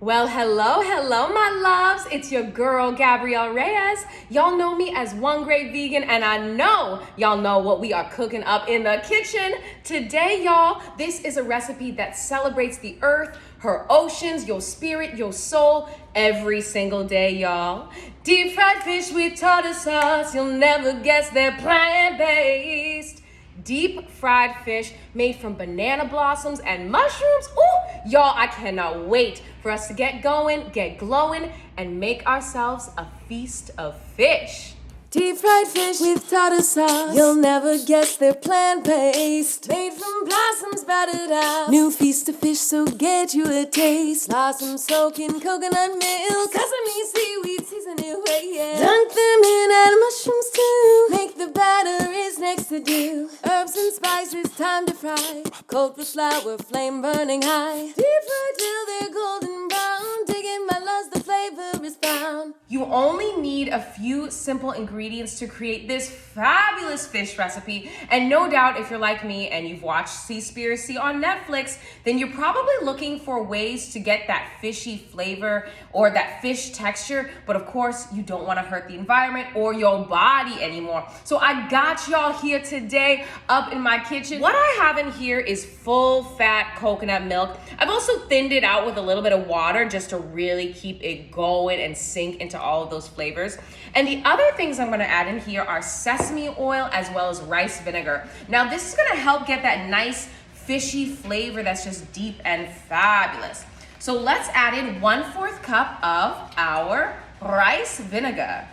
Well, hello, my loves. It's your girl, Gabrielle Reyes. Y'all know me as One Great Vegan, and I know y'all know what we are cooking up in the kitchen. Today, y'all, this is a recipe that celebrates the earth, her oceans, your spirit, your soul, every single day, y'all. Deep fried fish with tartar sauce. You'll never guess they're plant-based. Deep fried fish made from banana blossoms and mushrooms. Ooh, y'all, I cannot wait for us to get going, get glowing, and make ourselves a feast of fish. Deep fried fish with tartar sauce. You'll never guess they're plant-based. Made from blossoms battered out. New feast of fish, so get you a taste. Blossoms soaked in coconut milk. Sesame seaweed seasoning way, yeah. Dunk them in and mushrooms too. Make the batter is next to do. Herbs and spices, time to fry. Coat with flour, flame burning high. Deep fry till they're golden brown. Dig in my loves, the flavor is found. You only need a few simple ingredients to create this fabulous fish recipe. And no doubt, if you're like me and you've watched Seaspiracy on Netflix, then you're probably looking for ways to get that fishy flavor or that fish texture. But of course, you don't want to hurt the environment or your body anymore. So I got y'all here today up in my kitchen. What I have in here is full fat coconut milk. I've also thinned it out with a little bit of water just to really keep it going and sink into all of those flavors. And the other things I'm gonna add in here are sesame oil as well as rice vinegar. Now this is gonna help get that nice fishy flavor that's just deep and fabulous. So let's add in 1/4 cup of our rice vinegar.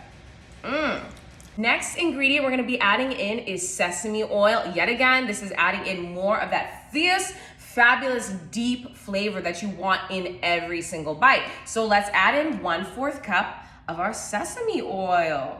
Next ingredient we're gonna be adding in is sesame oil. Yet again, this is adding in more of that fierce, fabulous, deep flavor that you want in every single bite. So let's add in 1/4 cup of our sesame oil.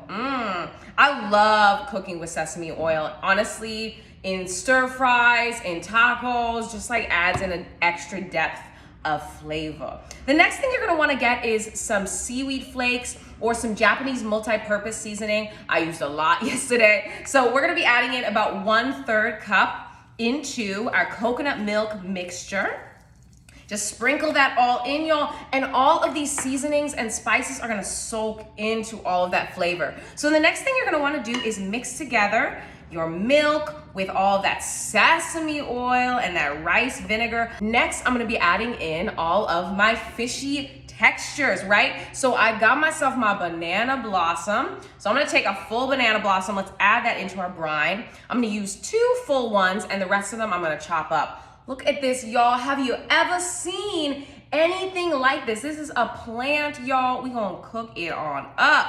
I love cooking with sesame oil. Honestly, in stir fries, in tacos, just like adds in an extra depth of flavor. The next thing you're gonna wanna get is some seaweed flakes or some Japanese multi-purpose seasoning. I used a lot yesterday. So we're gonna be adding in about 1/3 cup into our coconut milk mixture. Just sprinkle that all in, y'all, and all of these seasonings and spices are gonna soak into all of that flavor. So the next thing you're gonna wanna do is mix together your milk with all of that sesame oil and that rice vinegar. Next, I'm gonna be adding in all of my fishy textures, right? So I got myself my banana blossom. So I'm gonna take a full banana blossom. Let's add that into our brine. I'm gonna use 2 full ones and the rest of them I'm gonna chop up. Look at this, y'all. Have you ever seen anything like this? This is a plant, y'all. We gonna cook it on up.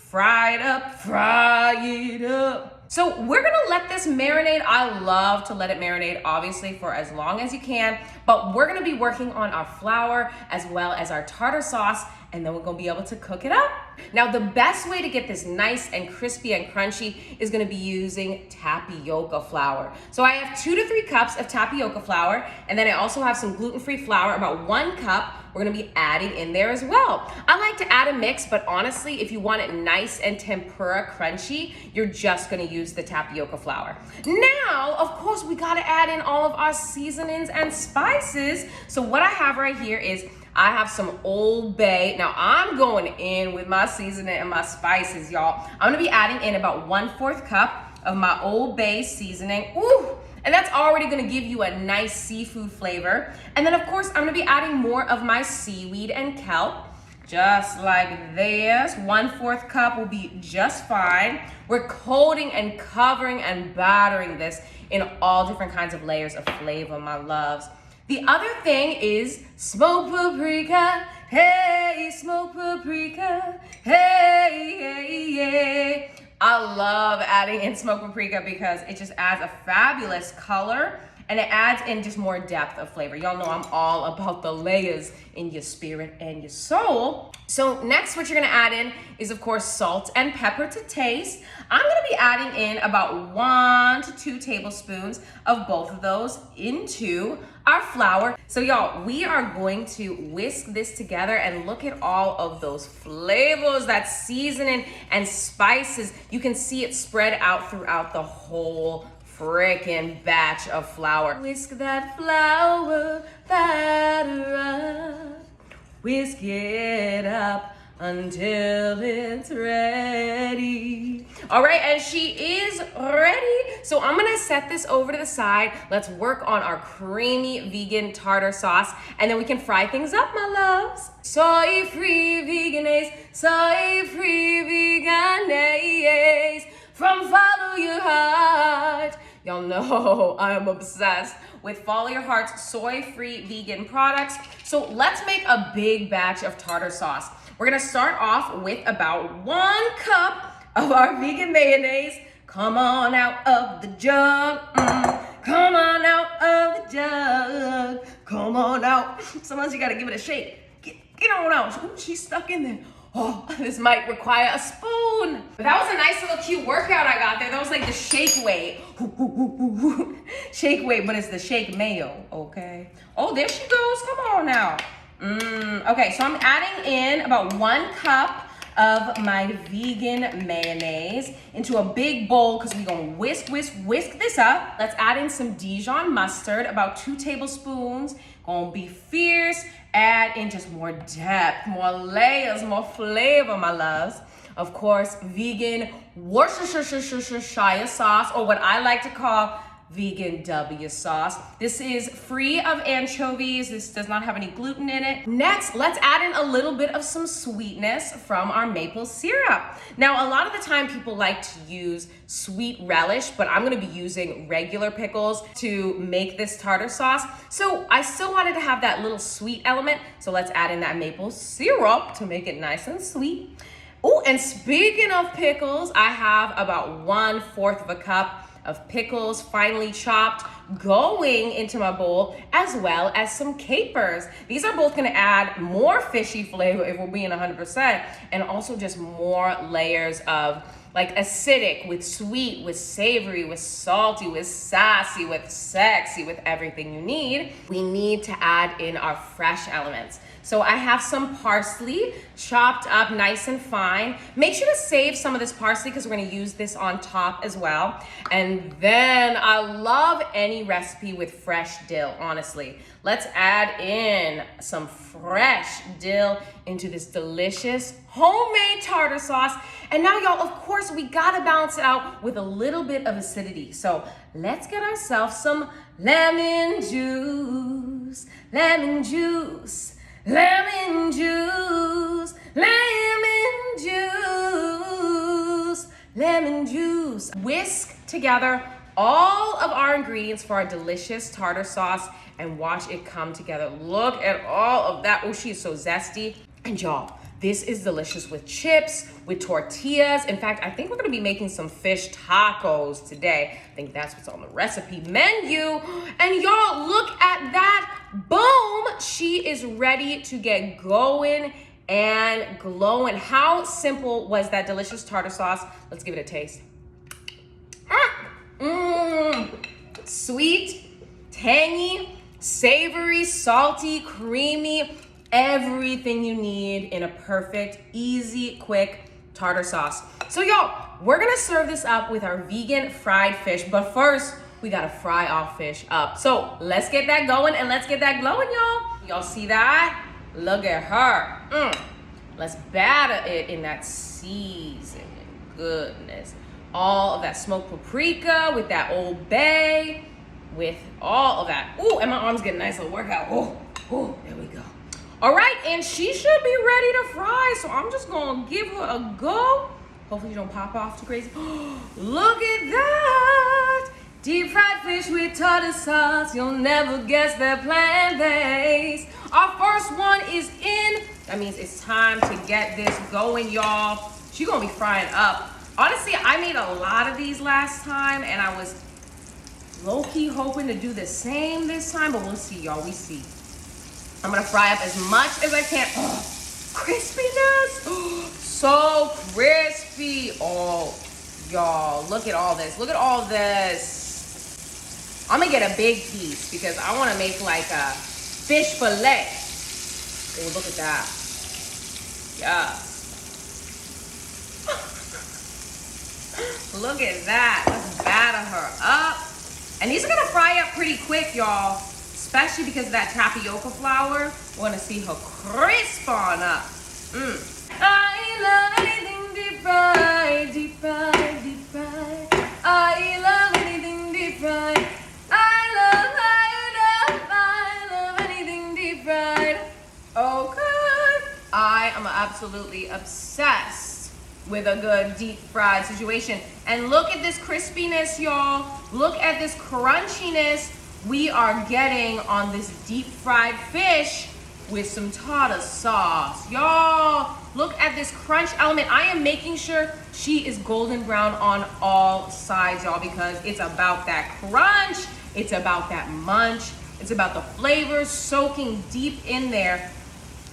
Fry it up, fry it up. So we're gonna let this marinate. I love to let it marinate, obviously, for as long as you can, but we're gonna be working on our flour as well as our tartar sauce, and then we're gonna be able to cook it up. Now, the best way to get this nice and crispy and crunchy is gonna be using tapioca flour. So I have 2 to 3 cups of tapioca flour, and then I also have some gluten-free flour, about 1 cup. We're gonna be adding in there as well. I like to add a mix, but honestly, if you want it nice and tempura crunchy, you're just gonna use the tapioca flour. Now, of course, we gotta add in all of our seasonings and spices. So what I have right here is I have some Old Bay. Now I'm going in with my seasoning and my spices, y'all. I'm gonna be adding in about 1/4 cup of my Old Bay seasoning. Ooh, and that's already gonna give you a nice seafood flavor. And then of course, I'm gonna be adding more of my seaweed and kelp, just like this. 1/4 cup will be just fine. We're coating and covering and battering this in all different kinds of layers of flavor, my loves. The other thing is smoked paprika. Hey, smoked paprika. Hey, hey, hey. I love adding in smoked paprika because it just adds a fabulous color and it adds in just more depth of flavor. Y'all know I'm all about the layers in your spirit and your soul. So next, what you're gonna add in is, of course, salt and pepper to taste. I'm gonna be adding in about 1 to 2 tablespoons of both of those into our flour. So y'all, we are going to whisk this together and look at all of those flavors, that seasoning and spices. You can see it spread out throughout the whole freaking batch of flour. Whisk that flour batter up. whisk it up until it's ready. All right, and she is ready. So I'm gonna set this over to the side. Let's work on our creamy vegan tartar sauce, and then we can fry things up, my loves. Soy-free veganese, soy-free veganese, from Follow Your Heart. Y'all know I am obsessed with Follow Your Heart's soy-free vegan products. So let's make a big batch of tartar sauce. We're gonna start off with about 1 cup of our vegan mayonnaise. Come on out of the jug. Come on out of the jug. Come on out. Sometimes you gotta give it a shake. Get on out. Ooh, she's stuck in there. Oh, this might require a spoon. But that was a nice little cute workout I got there. That was like the shake weight. Shake weight, but it's the shake mayo, okay? Oh, there she goes. Come on now. Okay, so I'm adding in about 1 cup of my vegan mayonnaise into a big bowl because we're gonna whisk this up. Let's add in some Dijon mustard, about 2 tablespoons. Gonna be fierce. Add in just more depth, more layers, more flavor, my loves. Of course, vegan Worcestershire sauce, or what I like to call vegan W sauce. This is free of anchovies. This does not have any gluten in it. Next, let's add in a little bit of some sweetness from our maple syrup. Now, a lot of the time people like to use sweet relish, but I'm gonna be using regular pickles to make this tartar sauce. So I still wanted to have that little sweet element. So let's add in that maple syrup to make it nice and sweet. Oh, and speaking of pickles, I have about 1/4 of a cup of pickles finely chopped going into my bowl, as well as some capers. These are both gonna add more fishy flavor if we're being 100%, and also just more layers of like acidic with sweet, with savory, with salty, with sassy, with sexy, with everything you need. We need to add in our fresh elements. So I have some parsley chopped up nice and fine. Make sure to save some of this parsley because we're gonna use this on top as well. And then I love any recipe with fresh dill, honestly. Let's add in some fresh dill into this delicious homemade tartar sauce. And now y'all, of course, we gotta balance it out with a little bit of acidity. So let's get ourselves some lemon juice, lemon juice. Lemon juice, lemon juice, lemon juice. Whisk together all of our ingredients for our delicious tartar sauce and watch it come together. Look at all of that. Oh, she is so zesty. And y'all, this is delicious with chips, with tortillas. In fact, I think we're gonna be making some fish tacos today. I think that's what's on the recipe menu. And y'all, look at that. Boom, she is ready to get going and glowing. How simple was that delicious tartar sauce? Let's give it a taste. Sweet, tangy, savory, salty, creamy, everything you need in a perfect, easy, quick tartar sauce. So y'all, we're gonna serve this up with our vegan fried fish, but first, we gotta fry our fish up. So let's get that going and let's get that glowing, y'all. Y'all see that? Look at her. Let's batter it in that seasoning. Goodness. All of that smoked paprika with that Old Bay, with all of that. Ooh, and my arm's getting a nice little workout. Oh, there we go. All right, and she should be ready to fry. So I'm just gonna give her a go. Hopefully you don't pop off too crazy. Look at that. Deep fried fish with tartar sauce. You'll never guess they're plant-based. Our first one is in. That means it's time to get this going, y'all. She's gonna be frying up. Honestly, I made a lot of these last time and I was low-key hoping to do the same this time, but we'll see, y'all, we see. I'm gonna fry up as much as I can. Oh, crispiness, so crispy. Oh, y'all, look at all this, look at all this. I'm gonna get a big piece because I wanna make like a fish fillet. Oh, look at that, yes. Look at that, let's batter her up. And these are gonna fry up pretty quick, y'all. especially because of that tapioca flour. Want to see her crisp on up. I love anything deep fried, deep fried, deep fried. I love anything deep fried. I love anything deep fried. Okay. I am absolutely obsessed with a good deep fried situation. And look at this crispiness, y'all. Look at this crunchiness we are getting on this deep fried fish with some tartar sauce. Y'all, look at this crunch element. I am making sure she is golden brown on all sides, y'all, because it's about that crunch. It's about that munch. It's about the flavors soaking deep in there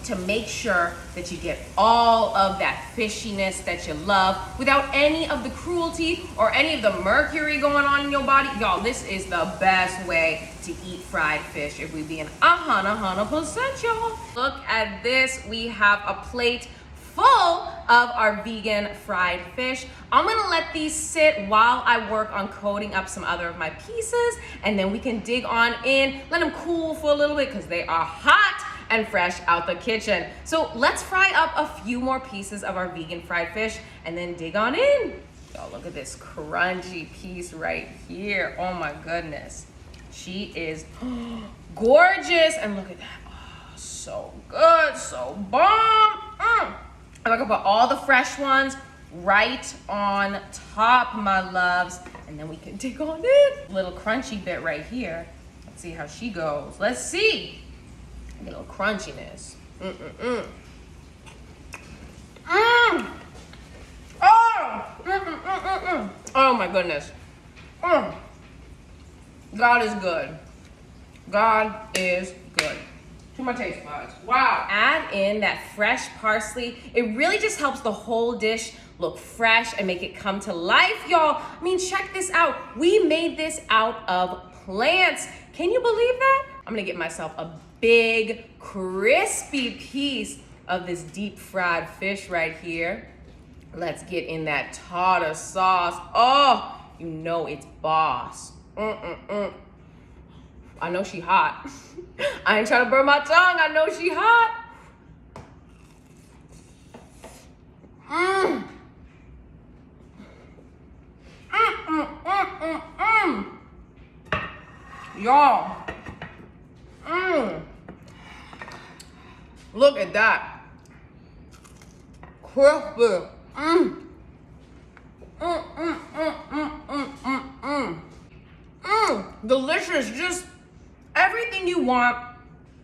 to make sure that you get all of that fishiness that you love without any of the cruelty or any of the mercury going on in your body. Y'all, this is the best way to eat fried fish if we being 100%, y'all. Look at this. We have a plate full of our vegan fried fish. I'm gonna let these sit while I work on coating up some other of my pieces, and then we can dig on in, let them cool for a little bit because they are hot and fresh out the kitchen. So let's fry up a few more pieces of our vegan fried fish and then dig on in. Y'all, look at this crunchy piece right here. Oh my goodness. She is gorgeous. And look at that. Oh, so good, so bomb. I'm gonna put all the fresh ones right on top, my loves. And then we can dig on in. Little crunchy bit right here. Let's see how she goes. Let's see. A little crunchiness. Oh my goodness. God is good. God is good. To my taste buds. Wow. Add in that fresh parsley. It really just helps the whole dish look fresh and make it come to life, y'all. I mean, check this out. We made this out of plants. Can you believe that? I'm gonna get myself a big, crispy piece of this deep fried fish right here. Let's get in that tartar sauce. Oh, you know it's boss. I know she hot. I ain't trying to burn my tongue. I know she hot. Y'all. Look at that. Crispy. Delicious. Just everything you want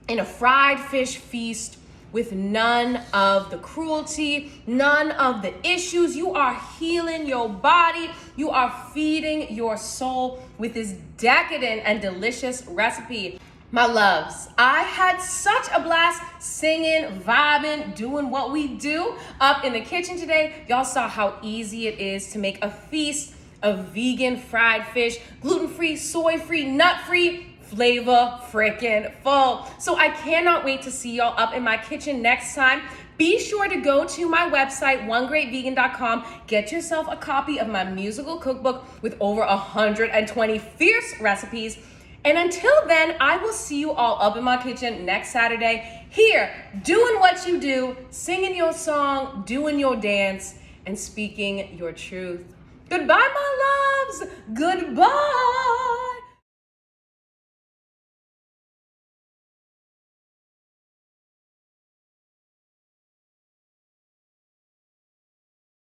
in a fried fish feast with none of the cruelty, none of the issues. You are healing your body. You are feeding your soul with this decadent and delicious recipe. My loves, I had such a blast singing, vibing, doing what we do up in the kitchen today. Y'all saw how easy it is to make a feast of vegan fried fish, gluten-free, soy-free, nut-free, flavor freaking full. So I cannot wait to see y'all up in my kitchen next time. Be sure to go to my website, onegreatvegan.com. Get yourself a copy of my musical cookbook with over 120 fierce recipes. And until then, I will see you all up in my kitchen next Saturday, here, doing what you do, singing your song, doing your dance, and speaking your truth. Goodbye, my loves. Goodbye.